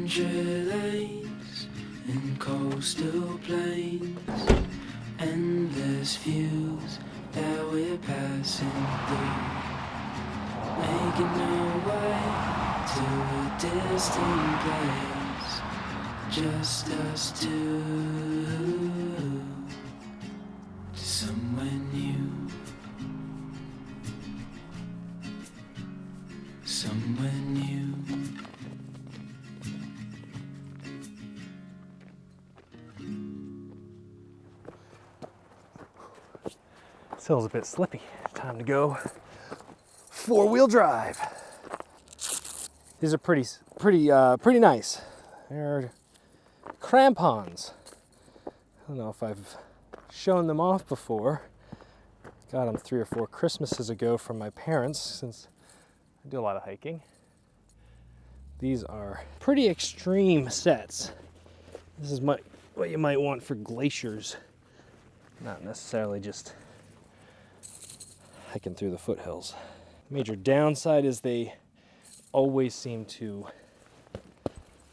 country lanes and coastal plains, endless views that we're passing through, making our way to a distant place, just us two, to somewhere new, somewhere new. This hill's a bit slippy. Time to go four-wheel drive. These are pretty nice. They're crampons. I don't know if I've shown them off before. Got them 3 or 4 Christmases ago from my parents, since I do a lot of hiking. These are pretty extreme sets. This is what you might want for glaciers, not necessarily just hiking through the foothills. Major downside is they always seem to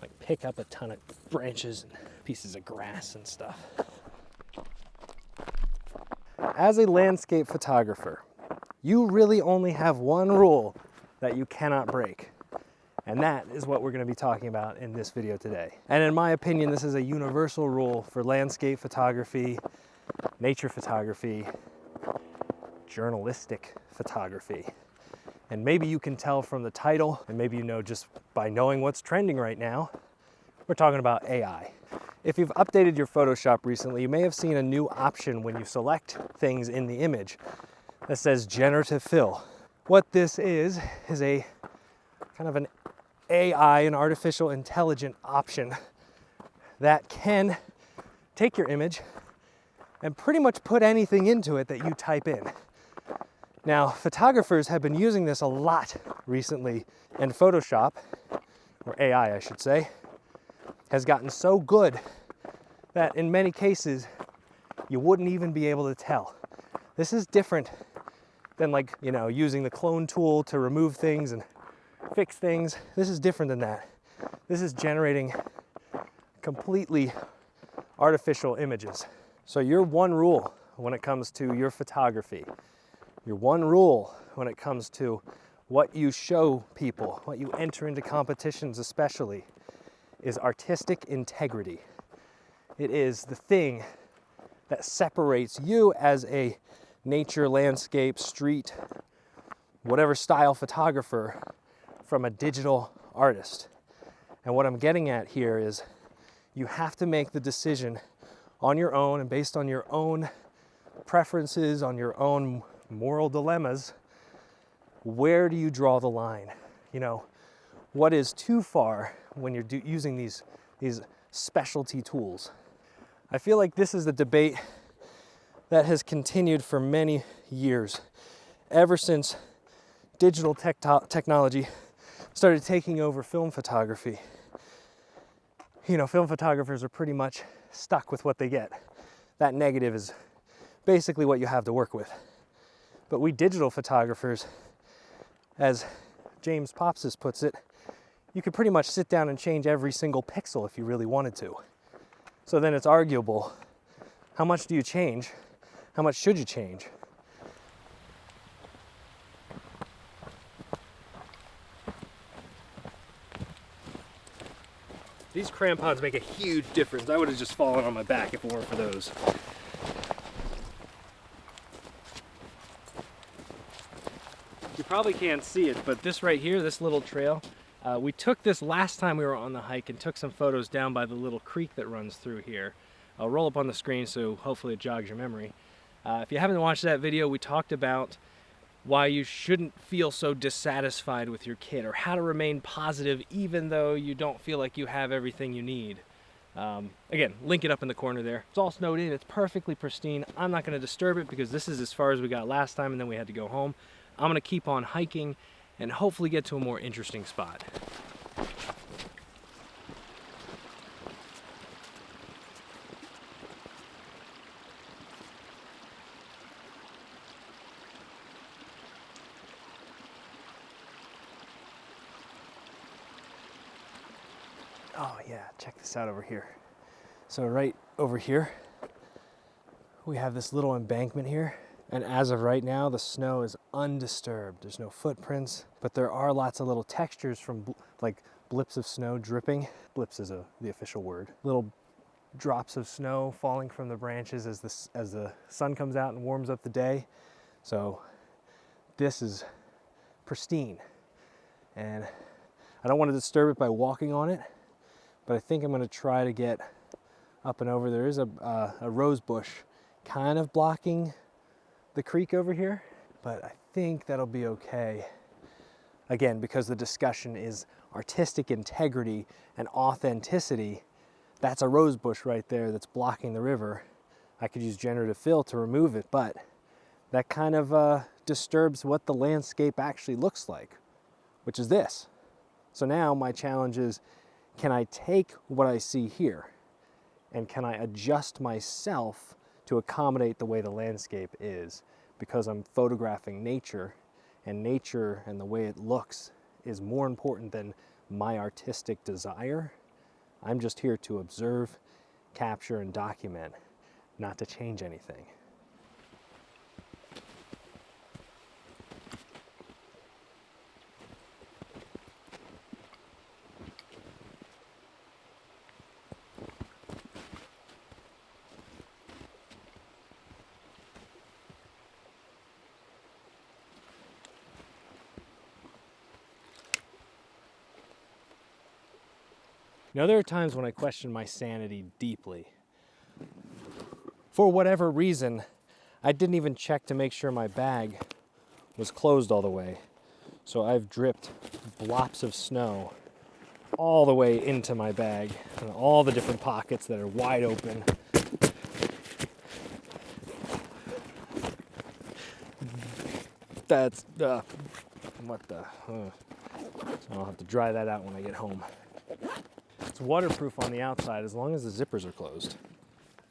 like pick up a ton of branches and pieces of grass and stuff. As a landscape photographer, you really only have one rule that you cannot break. And that is what we're going to be talking about in this video today. And in my opinion, this is a universal rule for landscape photography, nature photography, journalistic photography. And maybe you can tell from the title, and maybe you know just by knowing what's trending right now, we're talking about AI. If you've updated your Photoshop recently, you may have seen a new option when you select things in the image that says generative fill. What this is a kind of an AI, an artificial intelligent option that can take your image and pretty much put anything into it that you type in. Now, photographers have been using this a lot recently, and Photoshop, or AI I should say, has gotten so good that in many cases you wouldn't even be able to tell. This is different than using the clone tool to remove things and fix things. This is different than that. This is generating completely artificial images. So your one rule when it comes to your photography, your one rule when it comes to what you show people, what you enter into competitions especially, is artistic integrity. It is the thing that separates you as a nature, landscape, street, whatever style photographer from a digital artist. And what I'm getting at here is you have to make the decision on your own and based on your own preferences, on your own moral dilemmas. Where do you draw the line? What is too far when you're using these specialty tools? I feel like this is the debate that has continued for many years, ever since digital technology started taking over film photography. Film photographers are pretty much stuck with what they get. That negative is basically what you have to work with. But we digital photographers, as James Popsis puts it, you could pretty much sit down and change every single pixel if you really wanted to. So then it's arguable, how much do you change? How much should you change? These crampons make a huge difference. I would have just fallen on my back if it weren't for those. You probably can't see it, but this right here, this little trail, we took this last time we were on the hike and took some photos down by the little creek that runs through here. I'll roll up on the screen so hopefully it jogs your memory. If you haven't watched that video, we talked about why you shouldn't feel so dissatisfied with your kit, or how to remain positive even though you don't feel like you have everything you need. Again, link it up in the corner there. It's all snowed in, it's perfectly pristine. I'm not going to disturb it because this is as far as we got last time and then we had to go home. I'm going to keep on hiking and hopefully get to a more interesting spot. Oh yeah, check this out over here. So right over here, we have this little embankment here. And as of right now, the snow is undisturbed. There's no footprints, but there are lots of little textures from like blips of snow dripping. Blips is the official word. Little drops of snow falling from the branches as the sun comes out and warms up the day. So this is pristine. And I don't want to disturb it by walking on it, but I think I'm going to try to get up and over. There is a rose bush kind of blocking the creek over here, but I think that'll be okay. Again, because the discussion is artistic integrity and authenticity, that's a rose bush right there that's blocking the river. I could use generative fill to remove it, but that kind of disturbs what the landscape actually looks like, which is this. So now my challenge is, can I take what I see here and can I adjust myself to accommodate the way the landscape is, because I'm photographing nature, and nature and the way it looks is more important than my artistic desire. I'm just here to observe, capture, and document, not to change anything. Now, there are times when I question my sanity deeply. For whatever reason, I didn't even check to make sure my bag was closed all the way. So I've dripped blops of snow all the way into my bag and all the different pockets that are wide open. That's, what the, so I'll have to dry that out when I get home. It's waterproof on the outside as long as the zippers are closed.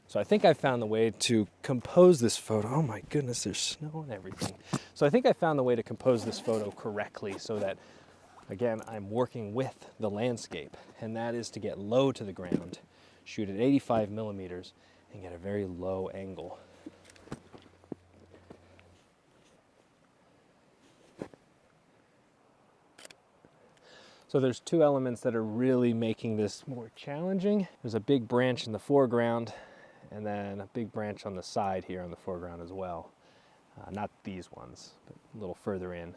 So I think I found the way to compose this photo. Oh my goodness, there's snow and everything. So I think I found the way to compose this photo correctly so that, again, I'm working with the landscape, and that is to get low to the ground, shoot at 85 millimeters, and get a very low angle. So there's two elements that are really making this more challenging. There's a big branch in the foreground and then a big branch on the side here on the foreground as well. Not these ones, but a little further in.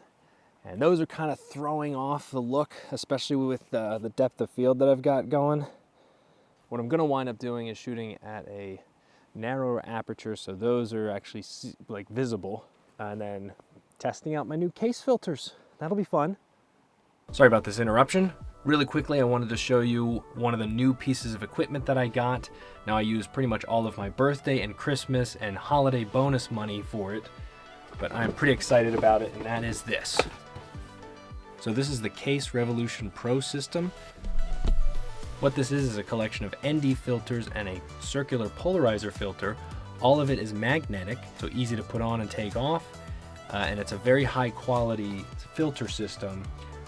And those are kind of throwing off the look, especially with the depth of field that I've got going. What I'm gonna wind up doing is shooting at a narrower aperture, so those are actually like visible, and then testing out my new Kase filters. That'll be fun. Sorry about this interruption. Really quickly, I wanted to show you one of the new pieces of equipment that I got. Now, I use pretty much all of my birthday and Christmas and holiday bonus money for it, but I'm pretty excited about it, and that is this. So this is the Kase Revolution Pro system. What this is a collection of ND filters and a circular polarizer filter. All of it is magnetic, so easy to put on and take off, and it's a very high quality filter system,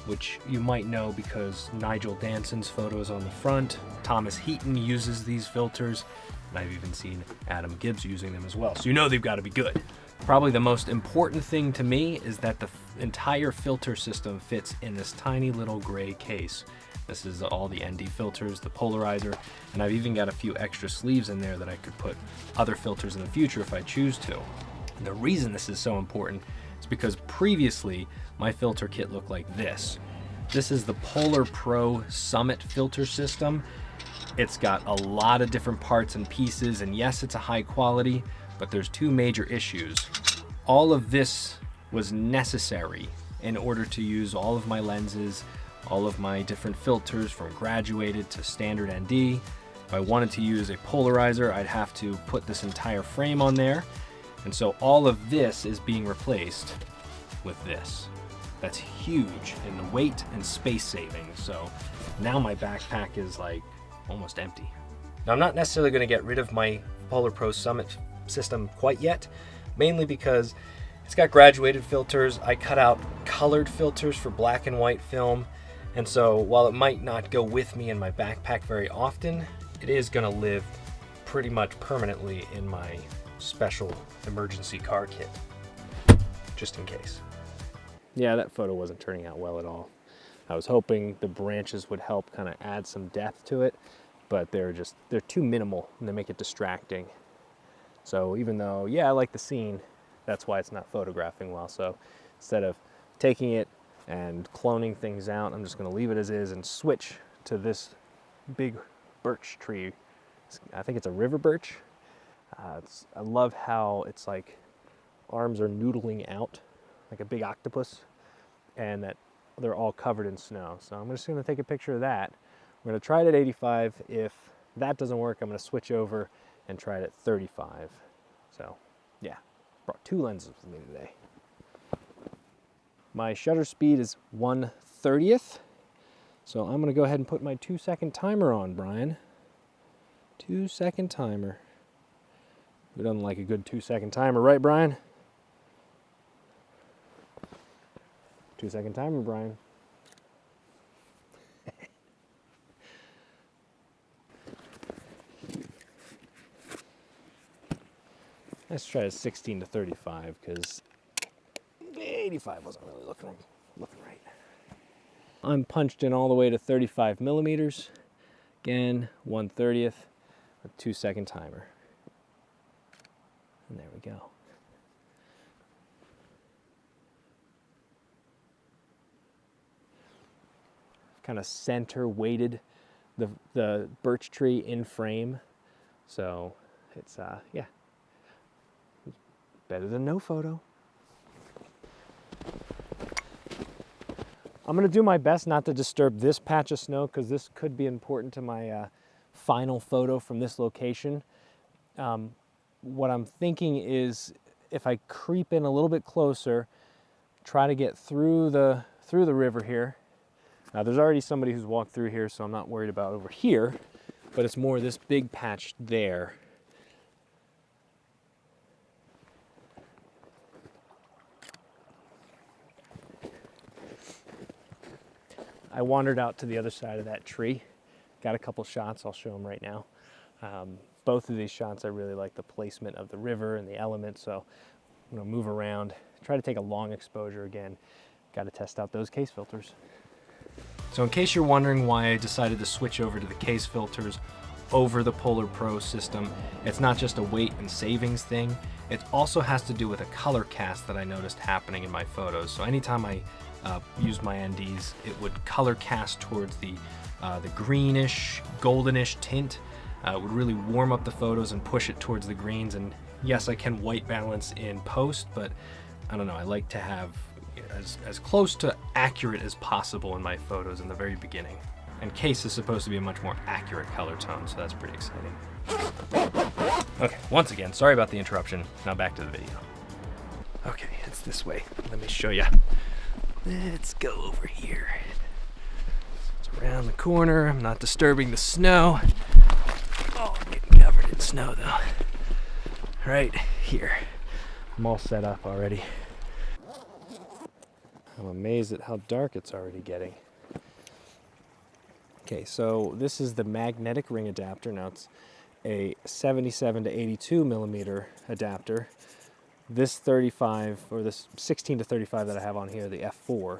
which you might know because Nigel Danson's photo is on the front. Thomas Heaton uses these filters, and I've even seen Adam Gibbs using them as well. So you know they've got to be good. Probably the most important thing to me is that the entire filter system fits in this tiny little gray case. This is all the ND filters, the polarizer, and I've even got a few extra sleeves in there that I could put other filters in the future if I choose to. And the reason this is so important is because previously my filter kit looked like this. This is the Polar Pro Summit filter system. It's got a lot of different parts and pieces, and yes, it's a high quality, but there's two major issues. All of this was necessary in order to use all of my lenses, all of my different filters from graduated to standard ND. If I wanted to use a polarizer, I'd have to put this entire frame on there. And so all of this is being replaced with this. That's huge in the weight and space savings. So now my backpack is like almost empty. Now I'm not necessarily going to get rid of my Polar Pro Summit system quite yet, mainly because it's got graduated filters. I cut out colored filters for black and white film, And so while it might not go with me in my backpack very often, it is gonna live pretty much permanently in my special emergency car kit, just in case. Yeah, that photo wasn't turning out well at all. I was hoping the branches would help kind of add some depth to it, but they're too minimal and they make it distracting. So even though, yeah, I like the scene, that's why it's not photographing well. So instead of taking it and cloning things out, I'm just gonna leave it as is and switch to this big birch tree. I think it's a river birch. I love how it's like arms are noodling out like a big octopus, and that they're all covered in snow. So I'm just gonna take a picture of that. We're gonna try it at 85. If that doesn't work, I'm gonna switch over and try it at 35. So yeah, brought two lenses with me today. My shutter speed is 1/30th. So I'm gonna go ahead and put my 2-second timer on, Brian. 2-second timer. Who doesn't like a good 2-second timer, right, Brian? 2-second timer, Brian. Let's try a 16 to 35 because 85 wasn't really looking right. I'm punched in all the way to 35 millimeters. Again, 1/30th, a 2-second timer. And there we go. Kind of center weighted the birch tree in frame. So it's, yeah, better than no photo. I'm gonna do my best not to disturb this patch of snow because this could be important to my final photo from this location. What I'm thinking is if I creep in a little bit closer, try to get through the river here. There's already somebody who's walked through here, so I'm not worried about over here, but it's more this big patch there. I wandered out to the other side of that tree, got a couple shots, I'll show them right now. Both of these shots, I really like the placement of the river and the elements, so I'm gonna move around, try to take a long exposure again. Got to test out those Kase filters. So in case you're wondering why I decided to switch over to the Kase filters over the Polar Pro system, it's not just a weight and savings thing, it also has to do with a color cast that I noticed happening in my photos. So anytime I used my NDs, it would color cast towards the greenish, goldenish tint. It would really warm up the photos and push it towards the greens. And yes, I can white balance in post, but I don't know, I like to have as close to accurate as possible in my photos in the very beginning. And Kase is supposed to be a much more accurate color tone, so that's pretty exciting. Okay, once again, sorry about the interruption. Now back to the video. Okay, it's this way. Let me show you. Let's go over here. It's around the corner. I'm not disturbing the snow. Oh, I'm getting covered in snow though. Right here. I'm all set up already. I'm amazed at how dark it's already getting. Okay, so this is the magnetic ring adapter. Now it's a 77 to 82 millimeter adapter. This 35, or this 16 to 35 that I have on here, the F4,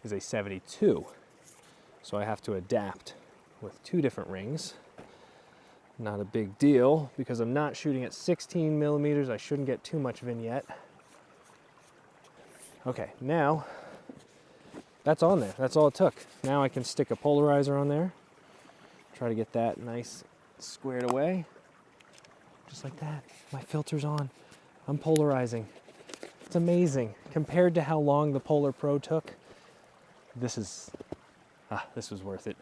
is a 72. So I have to adapt with two different rings. Not a big deal, because I'm not shooting at 16 millimeters. I shouldn't get too much vignette. Okay, now that's on there. That's all it took. Now I can stick a polarizer on there. Try to get that nice squared away. Just like that. My filter's on. I'm polarizing. It's amazing. Compared to how long the Polar Pro took, this was worth it.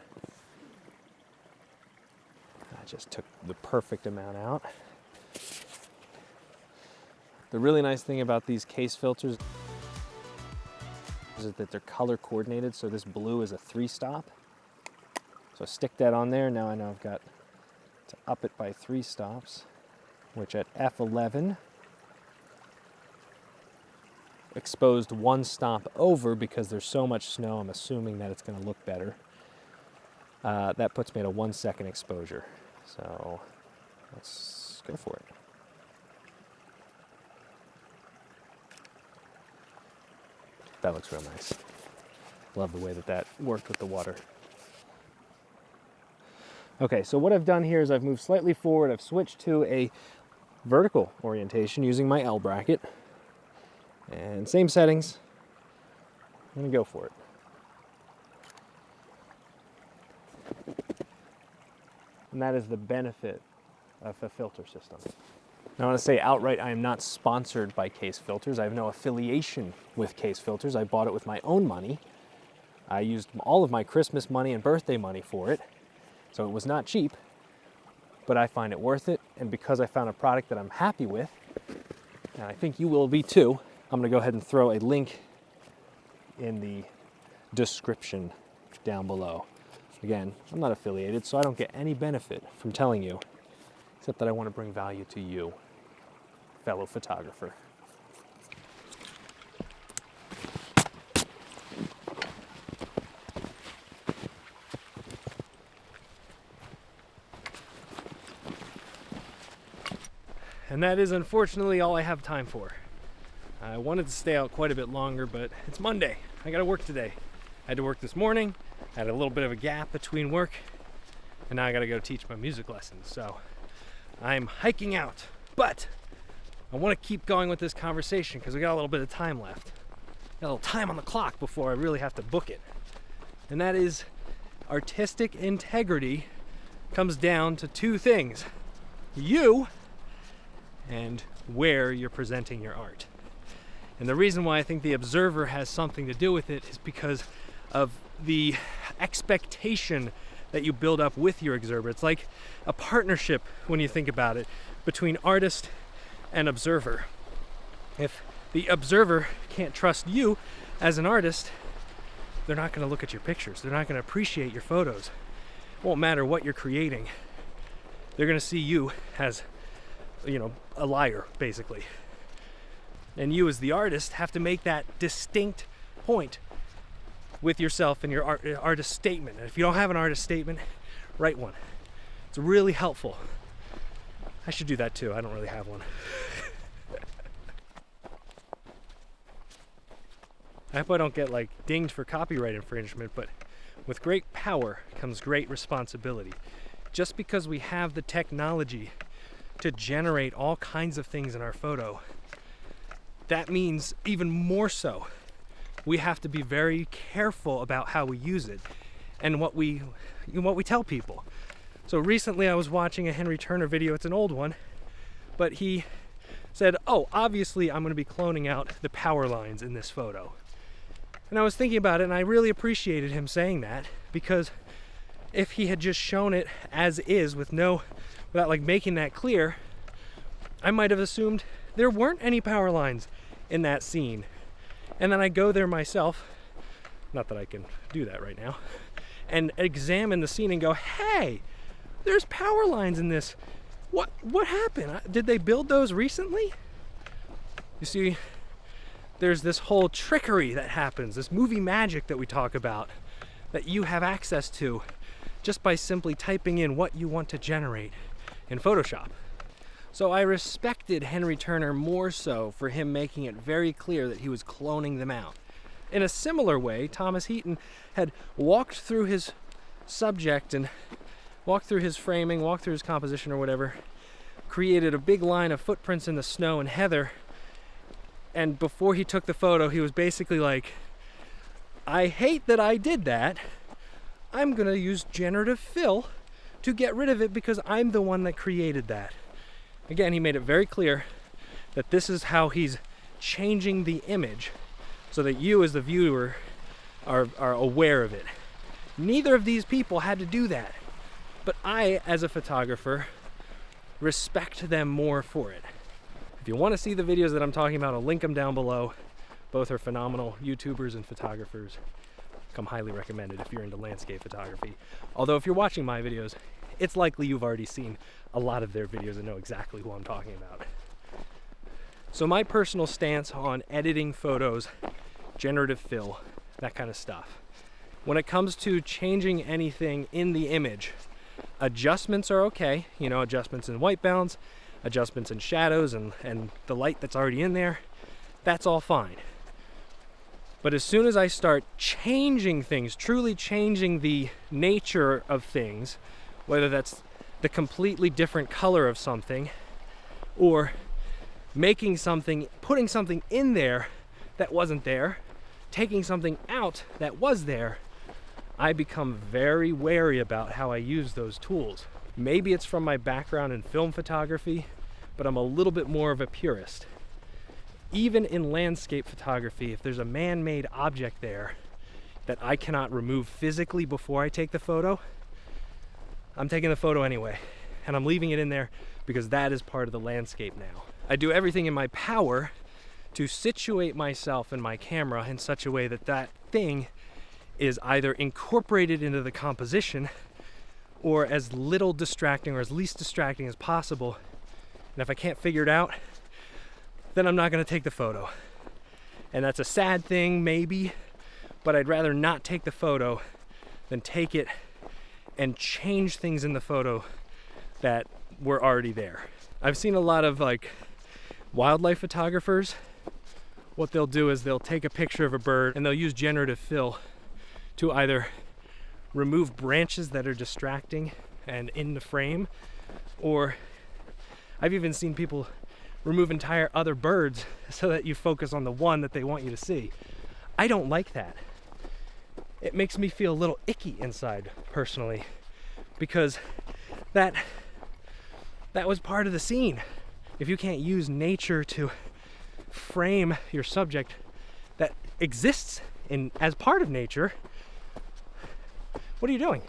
I just took the perfect amount out. The really nice thing about these Kase filters is that they're color coordinated, so this blue is a 3-stop. So stick that on there. Now I know I've got to up it by 3 stops, which at F11 exposed one stop over because there's so much snow. I'm assuming that it's going to look better. That puts me at a 1 second exposure. So let's go for it. That looks real nice. Love the way that that worked with the water. Okay, so what I've done here is I've moved slightly forward. I've switched to a vertical orientation using my L bracket. And same settings. I'm gonna go for it. And that is the benefit of a filter system. Now I want to say outright, I am not sponsored by Kase Filters. I have no affiliation with Kase Filters. I bought it with my own money. I used all of my Christmas money and birthday money for it. So it was not cheap, but I find it worth it. And because I found a product that I'm happy with, and I think you will be too, I'm gonna go ahead and throw a link in the description down below. Again, I'm not affiliated, so I don't get any benefit from telling you, except that I want to bring value to you, fellow photographer. And that is unfortunately all I have time for. I wanted to stay out quite a bit longer, but it's Monday. I gotta work today. I had to work this morning, I had a little bit of a gap between work, and now I gotta go teach my music lessons. So I'm hiking out, but I wanna keep going with this conversation because we got a little bit of time left. Got a little time on the clock before I really have to book it. And that is artistic integrity comes down to two things. You and where you're presenting your art. And the reason why I think the observer has something to do with it is because of the expectation that you build up with your observer. It's like a partnership when you think about it between artist and observer. If the observer can't trust you as an artist, they're not going to look at your pictures. They're not going to appreciate your photos. It won't matter what you're creating. They're going to see you as, a liar, basically. And you as the artist have to make that distinct point with yourself and your artist statement. And if you don't have an artist statement, write one. It's really helpful. I should do that too. I don't really have one. I hope I don't get dinged for copyright infringement, but with great power comes great responsibility. Just because we have the technology to generate all kinds of things in our photo, that means even more so we have to be very careful about how we use it and what we tell people. So recently I was watching a Henry Turner video. It's an old one, but he said, obviously I'm going to be cloning out the power lines in this photo. And I was thinking about it, and I really appreciated him saying that, because if he had just shown it as is without making that clear, I might have assumed there weren't any power lines in that scene. And then I go there myself, not that I can do that right now, and examine the scene and go, hey, there's power lines in this. What happened? Did they build those recently? You see, there's this whole trickery that happens, this movie magic that we talk about, that you have access to just by simply typing in what you want to generate in Photoshop. So I respected Henry Turner more so for him making it very clear that he was cloning them out. In a similar way, Thomas Heaton had walked through his subject and walked through his framing, walked through his composition or whatever, created a big line of footprints in the snow and heather, and before he took the photo, he was basically like, I hate that I did that. I'm gonna use generative fill to get rid of it because I'm the one that created that. Again, he made it very clear that this is how he's changing the image so that you as the viewer are aware of it. Neither of these people had to do that, but I, as a photographer, respect them more for it. If you want to see the videos that I'm talking about, I'll link them down below. Both are phenomenal YouTubers and photographers. Come highly recommended if you're into landscape photography. Although if you're watching my videos, it's likely you've already seen a lot of their videos and know exactly who I'm talking about. So my personal stance on editing photos, generative fill, that kind of stuff. When it comes to changing anything in the image, adjustments are okay. You know, adjustments in white balance, adjustments in shadows and the light that's already in there, that's all fine. But as soon as I start changing things, truly changing the nature of things, whether that's the completely different color of something, or making something, putting something in there that wasn't there, taking something out that was there, I become very wary about how I use those tools. Maybe it's from my background in film photography, but I'm a little bit more of a purist. Even in landscape photography, if there's a man-made object there that I cannot remove physically before I take the photo, I'm taking the photo anyway, and I'm leaving it in there because that is part of the landscape now. I do everything in my power to situate myself and my camera in such a way that that thing is either incorporated into the composition or as little distracting or as least distracting as possible. And if I can't figure it out, then I'm not going to take the photo. And that's a sad thing, maybe, but I'd rather not take the photo than take it and change things in the photo that were already there. I've seen a lot of like wildlife photographers. What they'll do is they'll take a picture of a bird and they'll use generative fill to either remove branches that are distracting and in the frame, or I've even seen people remove entire other birds so that you focus on the one that they want you to see. I don't like that. It makes me feel a little icky inside personally, because that was part of the scene. If you can't use nature to frame your subject that exists as part of nature, what are you doing?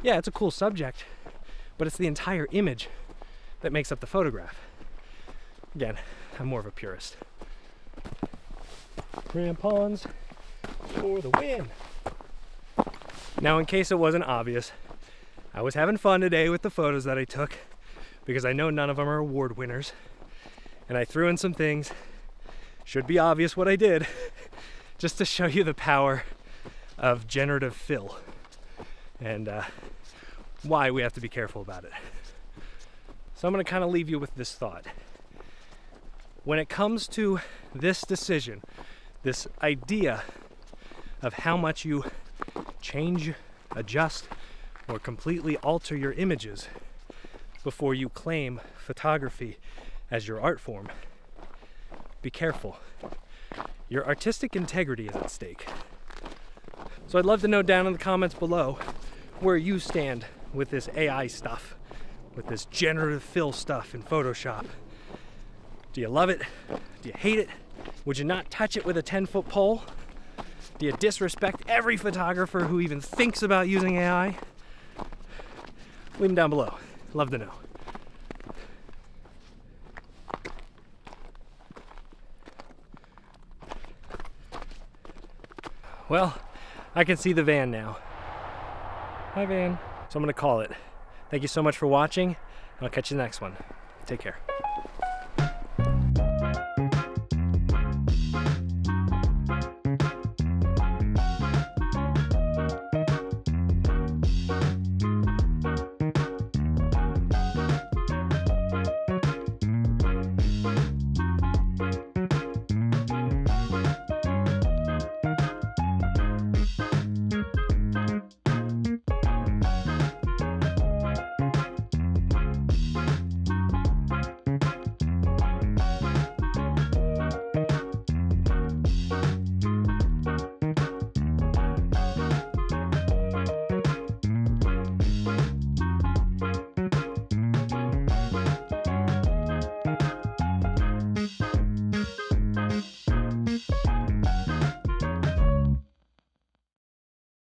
Yeah, it's a cool subject, but it's the entire image that makes up the photograph. Again, I'm more of a purist. Crampons for the win. Now, in case it wasn't obvious, I was having fun today with the photos that I took because I know none of them are award winners. And I threw in some things, should be obvious what I did, just to show you the power of generative fill and why we have to be careful about it. So I'm going to kind of leave you with this thought. When it comes to this decision, this idea of how much you change, adjust, or completely alter your images before you claim photography as your art form, be careful. Your artistic integrity is at stake. So I'd love to know down in the comments below where you stand with this AI stuff, with this generative fill stuff in Photoshop. Do you love it? Do you hate it? Would you not touch it with a 10-foot pole? Do you disrespect every photographer who even thinks about using AI? Leave them down below. Love to know. Well, I can see the van now. Hi, van. So I'm going to call it. Thank you so much for watching, and I'll catch you in the next one. Take care.